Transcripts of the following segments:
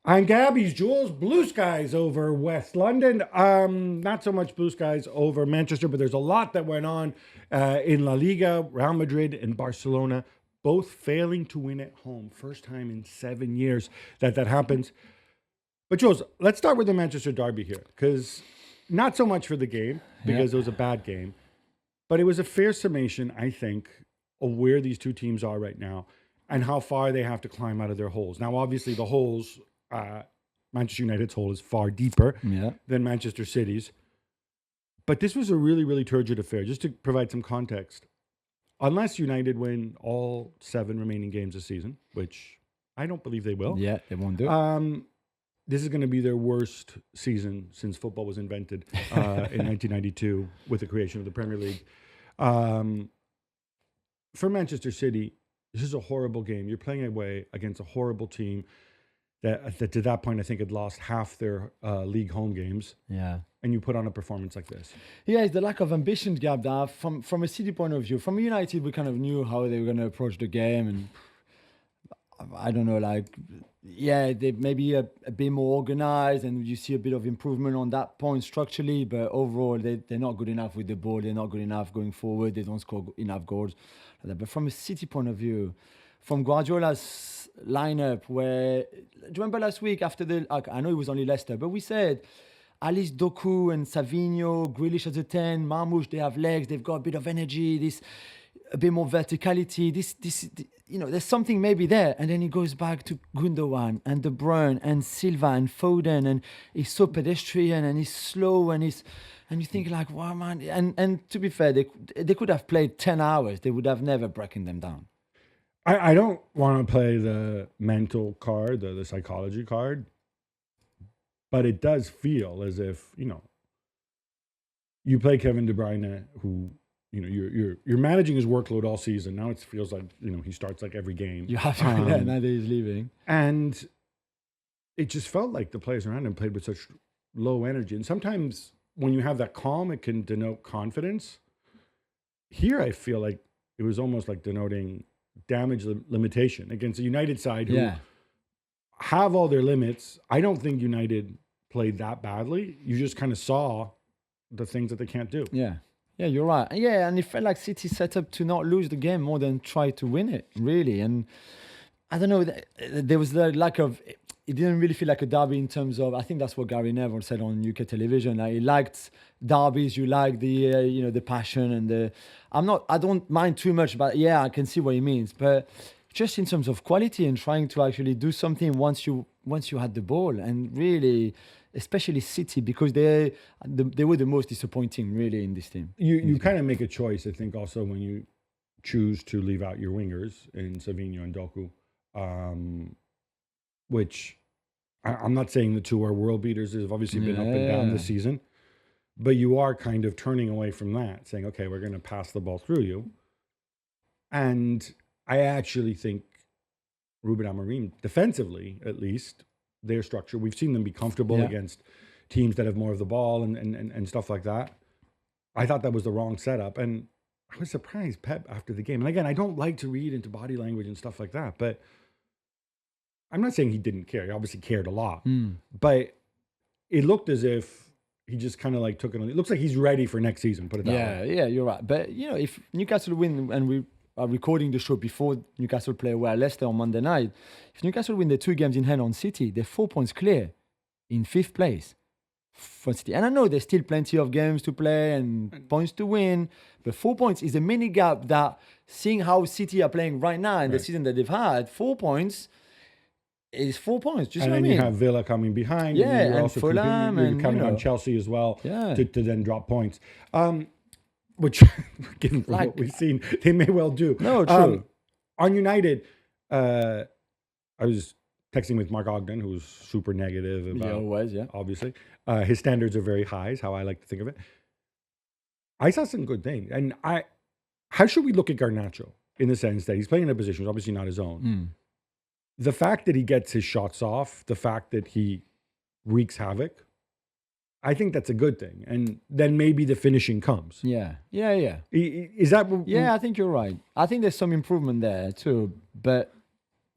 I'm Gabby's Jules. Blue skies over West London. Not so much blue skies over Manchester, but there's a lot that went on in La Liga. Real Madrid and Barcelona both failing to win at home. First time in 7 years that happens. But Jules, let's start with the Manchester derby here, because not so much for the game, because it was a bad game, but it was a fair summation, I think, of where these two teams are right now and how far they have to climb out of their holes. Now, obviously, the holes... Manchester United's hole is far deeper than Manchester City's. But this was a really, really turgid affair. Just to provide some context, unless United win all 7 remaining games this season, which I don't believe they will. Yeah, they won't do. This is going to be their worst season since football was invented in 1992 with the creation of the Premier League. For Manchester City, this is a horrible game. You're playing away against a horrible team that to that point, I think had lost half their league home games. Yeah. And you put on a performance like this. Yeah, it's the lack of ambition, Gab, that from a City point of view. From United, we kind of knew how they were going to approach the game. And I don't know, they may be a bit more organized and you see a bit of improvement on that point structurally. But overall, they're not good enough with the ball. They're not good enough going forward. They don't score enough goals. But from a City point of view, from Guardiola's lineup, where do you remember last week after I know it was only Leicester, but we said at least Doku and Savinho, Grealish as a 10, Marmoush, they have legs, they've got a bit of energy, a bit more verticality. There's something maybe there, and then he goes back to Gundogan and De Bruyne and Silva and Foden, and he's so pedestrian and he's slow and you think like, wow, man. And to be fair, they could have played 10 hours, they would have never broken them down. I don't want to play the mental card, the psychology card, but it does feel as if, you play Kevin De Bruyne, who, you're managing his workload all season. Now it feels like, he starts like every game. You have to, now that he's leaving. And it just felt like the players around him played with such low energy. And sometimes when you have that calm, it can denote confidence. Here, I feel like it was almost like denoting damage limitation against a United side who have all their limits. I don't think United played that badly. You just kind of saw the things that they can't do. Yeah, you're right. Yeah, and it felt like City set up to not lose the game more than try to win it, really. And I don't know, there was the lack of... It didn't really feel like a derby in terms of... I think that's what Gary Neville said on UK television. He liked derbies, you like the the passion and the... I don't mind too much, but I can see what he means. But just in terms of quality and trying to actually do something once you had the ball, and really, especially City, because they were the most disappointing really in this team. You kind of make a choice, I think, also when you choose to leave out your wingers in Savinho and Doku. Which I'm not saying the two are world beaters. They've obviously been up and down this season. But you are kind of turning away from that, saying, okay, we're going to pass the ball through you. And I actually think Ruben Amorim, defensively at least, their structure, we've seen them be comfortable against teams that have more of the ball and stuff like that. I thought that was the wrong setup. And I was surprised Pep after the game. And again, I don't like to read into body language and stuff like that, but I'm not saying he didn't care. He obviously cared a lot. But it looked as if he just kind of like took it on. It looks like he's ready for next season, put it that way. Yeah, you're right. But, if Newcastle win, and we are recording the show before Newcastle play away Leicester on Monday night, if Newcastle win the 2 games in hand on City, they're 4 points clear in 5th place for City. And I know there's still plenty of games to play and points to win, but 4 points is a mini gap that, seeing how City are playing right now and the season that they've had, 4 points... is 4 points. Just and then you have Villa coming behind. Yeah, and you're also Fulham, you're counting on Chelsea as well to then drop points. Which, given from what we've seen, they may well do. No, true. On United, I was texting with Mark Ogden, who's super negative about, obviously. His standards are very high, is how I like to think of it. I saw some good things. And how should we look at Garnacho in the sense that he's playing in a position, obviously not his own. The fact that he gets his shots off, the fact that he wreaks havoc, I think that's a good thing. And then maybe the finishing comes. Yeah. Is that... Yeah, I think you're right. I think there's some improvement there too. But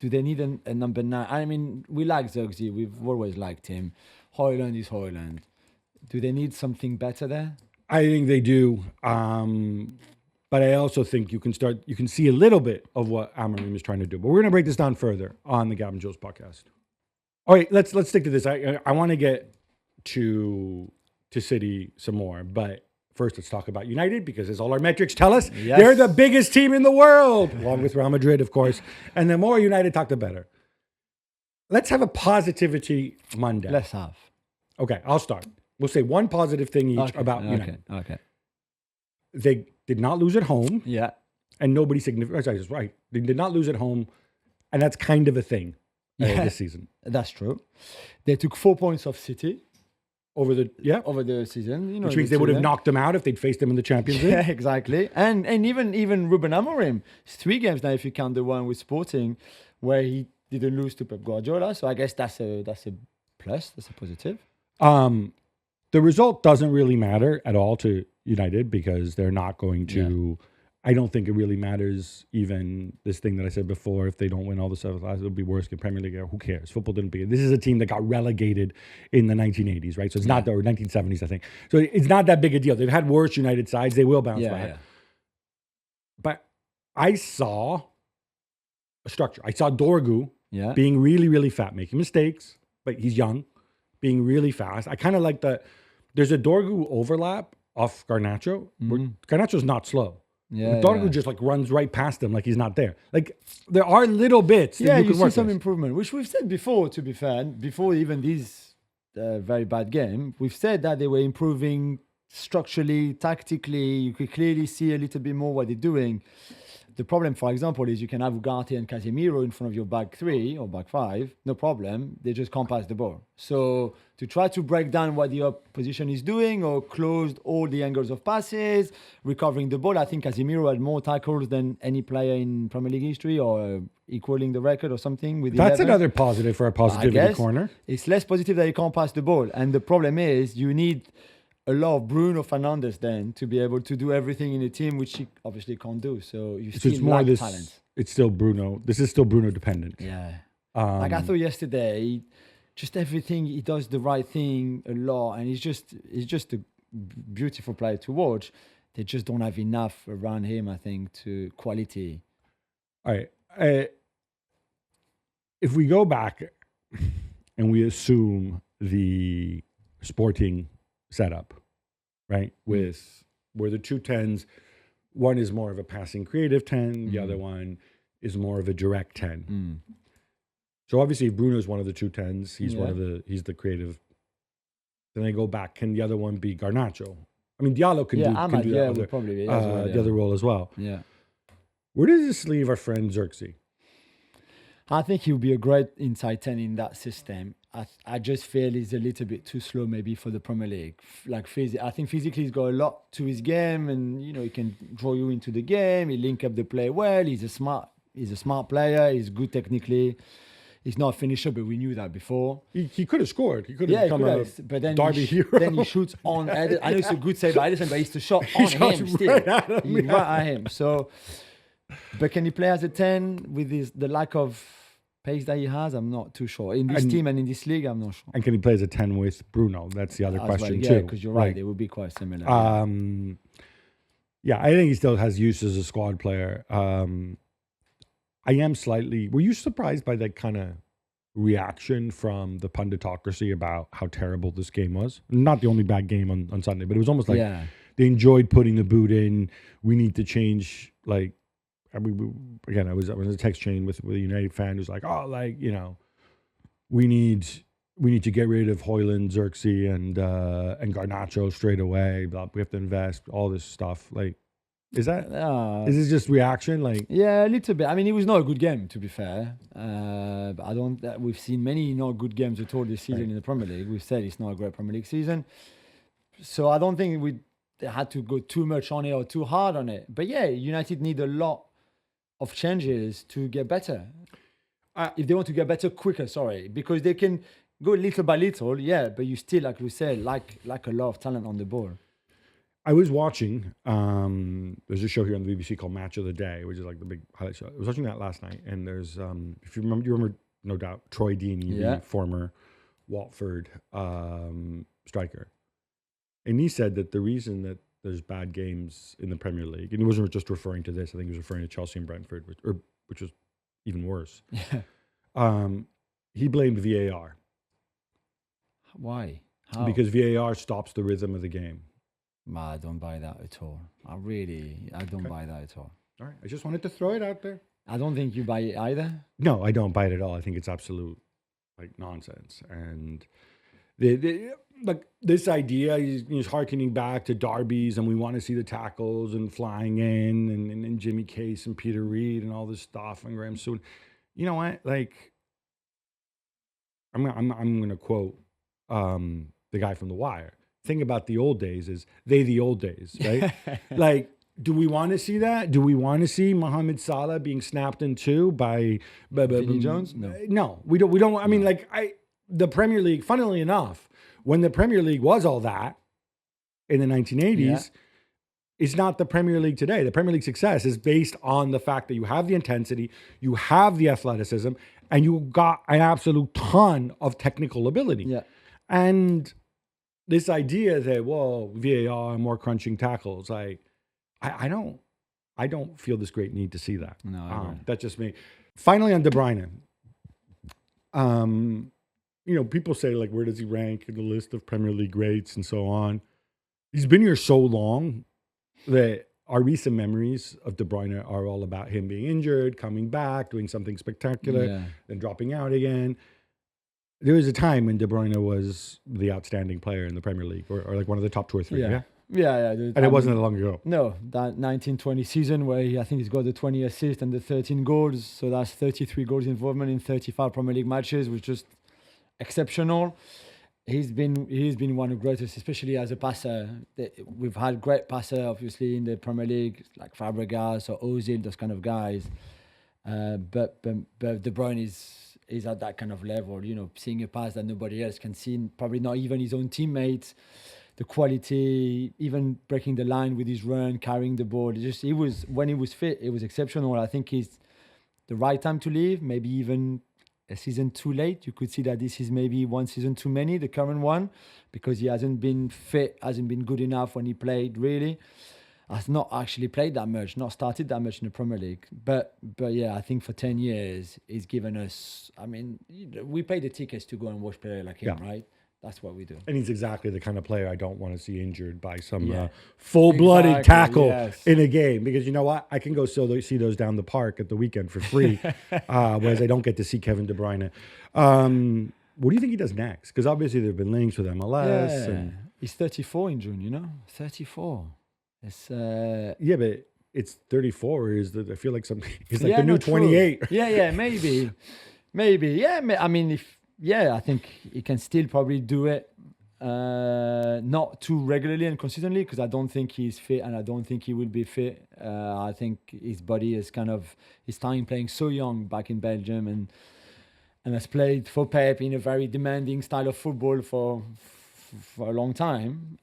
do they need a number 9? I mean, we like Zirkzee. We've always liked him. Højlund is Højlund. Do they need something better there? I think they do. But I also think you can see a little bit of what Amorim is trying to do. But we're going to break this down further on the Gab and Juls podcast. All right, let's stick to this. I want to get to City some more, but first let's talk about United, because as all our metrics tell us, they're the biggest team in the world, along with Real Madrid, of course. And the more United talk, the better. Let's have a positivity Monday. Let's have. Okay, I'll start. We'll say one positive thing each about United. Okay. They did not lose at home. Yeah. And nobody significant. Right. They did not lose at home. And that's kind of a thing this season. That's true. They took 4 points off City over the season. You know, which means they would have knocked them out if they'd faced them in the Champions League. Yeah, exactly. And even Ruben Amorim, it's 3 games now if you count the one with Sporting, where he didn't lose to Pep Guardiola. So I guess that's a plus. That's a positive. The result doesn't really matter at all to United, because they're not going to. Yeah. I don't think it really matters. Even this thing that I said before, if they don't win all the stuff, it'll be worse in Premier League. Who cares? Football didn't begin. This is a team that got relegated in the 1980s, right? So it's not, or 1970s, I think. So it's not that big a deal. They've had worse United sides. They will bounce back. Yeah. But I saw a structure. I saw Dorgu being really, really fat, making mistakes, but he's young, being really fast. I kind of like there's a Dorgu overlap off Garnacho. Garnacho's not slow. Yeah, Dorgu just like runs right past him like he's not there. Like there are little bits. Yeah, you see some improvement, which we've said before, to be fair, before even this very bad game. We've said that they were improving structurally, tactically. You could clearly see a little bit more what they're doing. The problem, for example, is you can have Ugarte and Casemiro in front of your back 3 or back 5, no problem. They just can't pass the ball. So to try to break down what the opposition is doing or closed all the angles of passes, recovering the ball, I think Casemiro had more tackles than any player in Premier League history, or equaling the record or something. With That's 11. Another positive for a positivity corner. It's less positive that he can't pass the ball. And the problem is you need a lot of Bruno Fernandes then to be able to do everything in a team, which he obviously can't do. So you still lack talent. It's still Bruno. This is still Bruno dependent. Yeah. Like I thought yesterday, just everything, he does the right thing a lot, and he's just a beautiful player to watch. They just don't have enough around him, I think, to quality. All right. If we go back and we assume the Sporting setup, right, with where the 2 10s, one is more of a passing creative 10, the other one is more of a direct 10. So obviously Bruno's one of the 2 10s, he's the creative. Then I go back, can the other one be Garnacho? I mean, Diallo can do the other role as well. Yeah. Where does this leave our friend Zirkzee? I think he would be a great inside 10 in that system. I just feel he's a little bit too slow maybe for the Premier League. I think physically he's got a lot to his game, and he can draw you into the game. He link up the play well. He's a smart player. He's good technically. He's not a finisher, but we knew that before. He could have scored. He could have become a Derby hero. Then he shoots on Ederson. I know it's a good save by Ederson, but it's the shot on him still. Right at him. So, but can he play as a 10 with the lack of pace that he has? I'm not too sure. In this team and in this league, I'm not sure. And can he play as a 10 with Bruno? That's the other question too. Yeah, because you're right. They would be quite similar. Yeah, I think he still has use as a squad player. I am slightly... Were you surprised by that kind of reaction from the punditocracy about how terrible this game was? Not the only bad game on Sunday, but it was almost like they enjoyed putting the boot in. We need to change, like... I was in a text chain with a United fan who's like, we need to get rid of Højlund, Zirkzee, and Garnacho straight away. We have to invest, all this stuff. Like, is this just reaction? Like, yeah, a little bit. I mean, it was not a good game, to be fair. But we've seen many not good games at all this season in the Premier League. We've said it's not a great Premier League season, so I don't think we had to go too much on it or too hard on it. But yeah, United need a lot of changes to get better. If they want to get better quicker, because they can go little by little, but you still, like we said, like a lot of talent on the ball. I was watching. There's a show here on the BBC called Match of the Day, which is like the big highlight show. I was watching that last night, and there's if you remember, no doubt, Troy Deeney, the former Watford striker, and he said that the reason that there's bad games in the Premier League, and he wasn't just referring to this. I think he was referring to Chelsea and Brentford, which was even worse. He blamed VAR. Why? How? Because VAR stops the rhythm of the game. I don't buy that at all. I don't buy that at all. All right, I just wanted to throw it out there. I don't think you buy it either. No, I don't buy it at all. I think it's absolute nonsense. And like this idea is harkening back to derbies, and we want to see the tackles and flying in, and Jimmy Case and Peter Reid and all this stuff and Graham Soon. You know what? Like, I'm going to quote the guy from The Wire. Thing about the old days is the old days, right? Like, do we want to see that? Do we want to see Mohamed Salah being snapped in two by Vinnie Jones? No, we don't. I mean, the Premier League. Funnily enough, when the Premier League was all that in the 1980s, it's not the Premier League today. The Premier League success is based on the fact that you have the intensity, you have the athleticism, and you got an absolute ton of technical ability. Yeah, and this idea that, well, VAR, more crunching tackles, I don't feel this great need to see that. No, that's just me. Finally, on De Bruyne, people say, like, where does he rank in the list of Premier League greats and so on? He's been here so long that our recent memories of De Bruyne are all about him being injured, coming back, doing something spectacular, then dropping out again. There was a time when De Bruyne was the outstanding player in the Premier League, or like one of the top 2 or 3. Yeah. And it wasn't that long ago. No, that 1920 season where I think he's got the 20 assists and the 13 goals. So that's 33 goals involvement in 35 Premier League matches, which is just exceptional. He's been one of the greatest, especially as a passer. We've had great passer, obviously, in the Premier League, like Fabregas or Ozil, those kind of guys. But De Bruyne is at that kind of level, seeing a pass that nobody else can see, probably not even his own teammates. The quality, even breaking the line with his run, carrying the ball. When he was fit, it was exceptional. I think it's the right time to leave, maybe even a season too late. You could see that this is maybe one season too many, the current one, because he hasn't been fit, hasn't been good enough when he played, really. Has not actually played that much, not started that much in the Premier League. But yeah, I think for 10 years, he's given us, we pay the tickets to go and watch players like him, right? That's what we do. And he's exactly the kind of player I don't want to see injured by some full-blooded tackle in a game. Because you know what? I can go see those down the park at the weekend for free, whereas I don't get to see Kevin De Bruyne. What do you think he does next? Because obviously there have been links with MLS. Yeah. He's 34 in June, 34. It's but it's 34. I feel like something. It's like the new 28. Yeah, maybe. Yeah, I think he can still probably do it, not too regularly and consistently, because I don't think he's fit, and I don't think he will be fit. I think his body is his time playing so young back in Belgium, and has played for Pep in a very demanding style of football for a long time.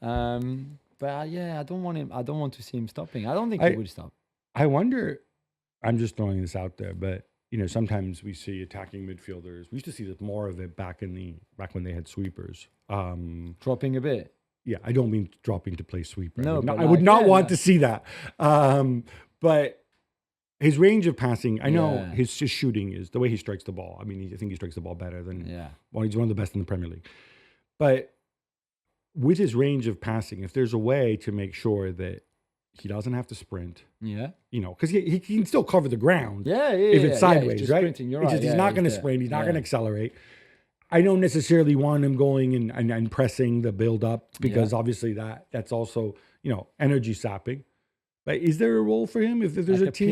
But I don't want to see him stopping. I don't think he will stop. I wonder, I'm just throwing this out there, but sometimes we see attacking midfielders. We used to see more of it back when they had sweepers. Dropping a bit. Yeah, I don't mean dropping to play sweeper. No, I would not want to see that. But his range of passing, I know his shooting is the way he strikes the ball. I think he strikes the ball better than. Well, he's one of the best in the Premier League. But with his range of passing, if there's a way to make sure that he doesn't have to sprint. Yeah. Because he can still cover the ground. If it's sideways, he's right? Sprinting, you're right. He's not going to sprint. He's not going to accelerate. I don't necessarily want him going and pressing the build up, because obviously that's also, energy sapping. But is there a role for him if there's like a team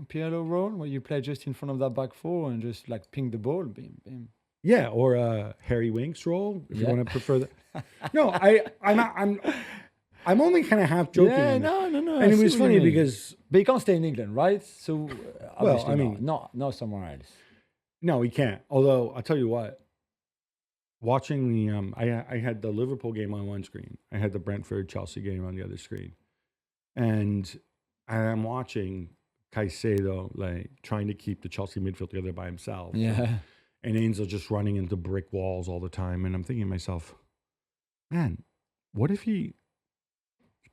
Pirlo role where you play just in front of that back four and just like ping the ball? Bim, bim. Yeah, or a Harry Winks role if you want to prefer that. No, I'm only kind of half joking. Yeah, no. And it was funny because... But he can't stay in England, right? So, not somewhere else. No, he can't. Although, I'll tell you what. Watching the... I had the Liverpool game on one screen. I had the Brentford-Chelsea game on the other screen. and I'm watching Caicedo like trying to keep the Chelsea midfield together by himself. Yeah. And Ainsley just running into brick walls all the time. And I'm thinking to myself, man, what if you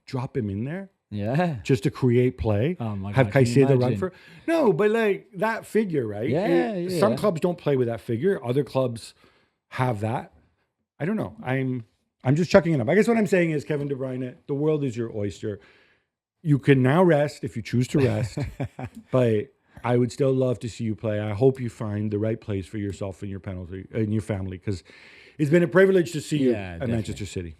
drop him in there Yeah. just to create play? Oh my have God, can you Caicedo run imagine? for? No, but like that figure, right? Yeah, Some yeah. clubs don't play with that figure. Other clubs have that. I don't know. I'm just chucking it up. I guess what I'm saying is, Kevin De Bruyne, the world is your oyster. You can now rest if you choose to rest, but I would still love to see you play. I hope you find the right place for yourself and your penalty and your family, because it's been a privilege to see you Yeah, at Manchester City.